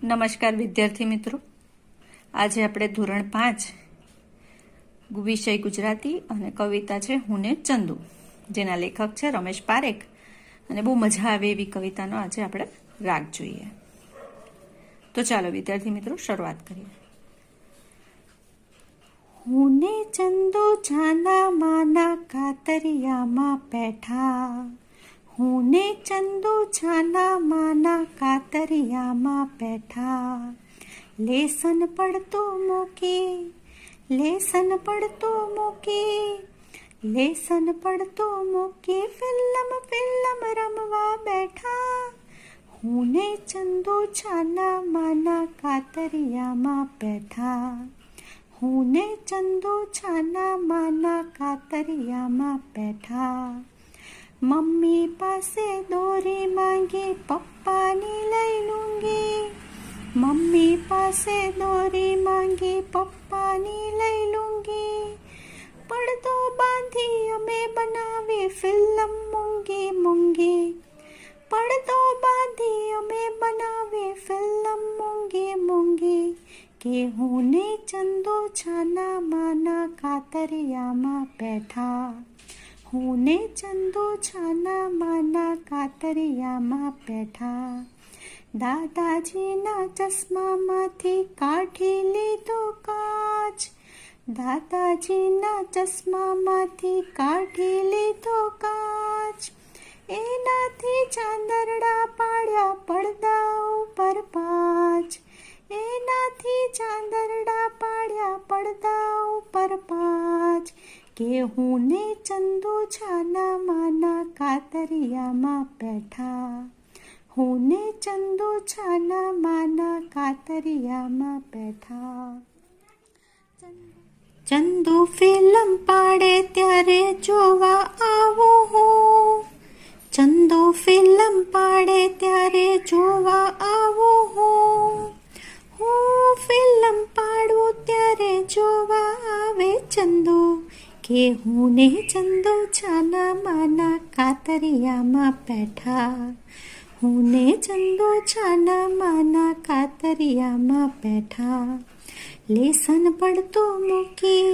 નમસ્કાર વિદ્યાર્થી મિત્રો, આજે આપણે ધોરણ 5 વિષય ગુજરાતી અને કવિતા છે હું ને ચંદુ, જેના લેખક છે રમેશ પારેખ, અને બહુ મજા આવે એવી કવિતાનો આજે આપણે રાગ જોઈએ. તો ચાલો વિદ્યાર્થી મિત્રો શરૂઆત કરીએ. હું ને ચંદુ છાના માના કાતરિયામાં બેઠા, હું ને ચંદુ છાના માના કાતરિયામાં બેઠા, લેસન પડતું મૂકી, લેસન પડતું મૂકી, લેસન પડતું મૂકી, ફિલ્લમ ફિલ્લમ રમવા બેઠા. હું ને ચંદુ છાના માના કાતરિયામાં બેઠા, હું ને ચંદુ છાના માના કાતરિયામાં બેઠા. મમ્મી પાસે દોરી માંગી પપ્પાની લઈ લૂંગી, મમ્મી પાસે દોરી માંગી પપ્પાની લઈ લૂંગી, પડદો બાંધી અમે બનાવી ફિલ્લમ મૂંગી મૂંગી, પડદો બાંધી અમે બનાવી ફિલ્લમ મૂંગી મૂંગી. કે હું ને ચંદુ છાના માના કાતરિયામાં બેઠા, હું ને ચંદુ છાના માના કાતરિયામાં બેઠા. દાદાજીના ચશ્મામાંથી કાઢી લીધો કાચ, દાદાજીના ચશ્મામાંથી કાઢી લીધો કાચ, એનાથી ચાંદરડા પાડ્યા પડદા ઉપર પાંચ, એનાથી ચાંદરડા પાડ્યા પડદા ઉપર પાંચ. કે હું ને ચંદુ છાના માના કાતરિયામાં બેઠા, હું ને ચંદુ છાના માના કાતરિયામાં બેઠા. ચંદુ ફિલ્મ પાડે ત્યારે જોવા આવું હું, ચંદુ ફિલ્મ પાડે ત્યારે જોવા આવું હું, હું ફિલ્મ પાડું ત્યારે જોવા આવે ચંદુ. કે હું ને ચંદુ છાના માના કાતરિયામાં બેઠા, હું ને ચંદુ છાના માના કાતરિયામાં બેઠા. લેસન પડતું મૂકી,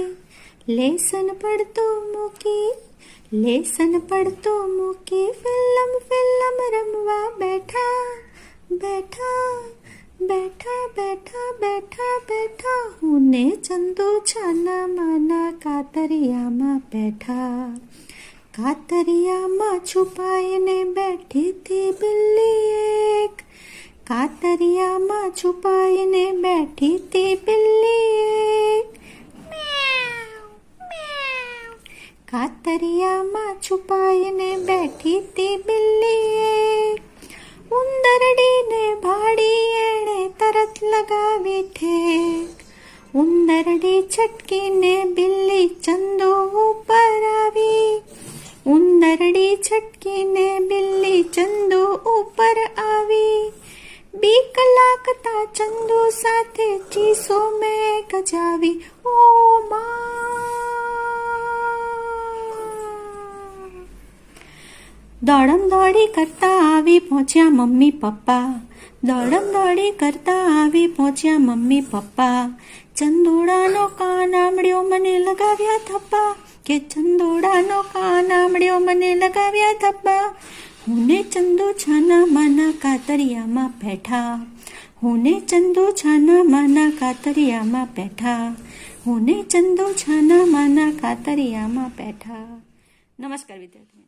લેસન પડતું મૂકી, લેસન પડતું મૂકી, ફિલ્લમ ફિલ્લમ રમવા બેઠા બેઠા બેઠા બેઠા બેઠા બેઠા. હું ને ચંદુ છાના માના કાતરિયામાં બેઠા. કાતરિયામાં છુપાઈને બેઠી હતી બિલ્લી એક, કાતરિયામાં છુપાઈને બેઠી હતી બિલ્લી એક, કાતરિયામાં છુપાઈને બેઠી હતી બિલ્લી એક. ઉંદરડીને ભાડી એણે તરત લગાવી ઠેક, ઉંદરડી છટકીને બિલ્લી ચંદુ ઉપર આવી, ઉંદરડી છટકીને બિલ્લી ચંદુ ઉપર આવી. બીક લાગતા ચંદુ સાથે ચીસો મેં ગજાવી, ઓ દોડમ દોડી કરતા આવી પહોંચ્યા મમ્મી પપ્પા, દોડમ દોડી કરતા આવી પહોંચ્યા મમ્મી પપ્પા. ચંદુડાનો કાન આમળ્યો મને લગાવ્યા થપ્પા, કે ચંદુડાનો કાન આમળ્યો મને લગાવ્યા થપ્પા. હું ને ચંદુ છાના માના કાતરિયામાં બેઠા, હું ને ચંદુ છાના માના કાતરિયામાં બેઠા, હું ને ચંદુ છાના માના કાતરિયામાં બેઠા. નમસ્કાર વિદ્યાર્થી.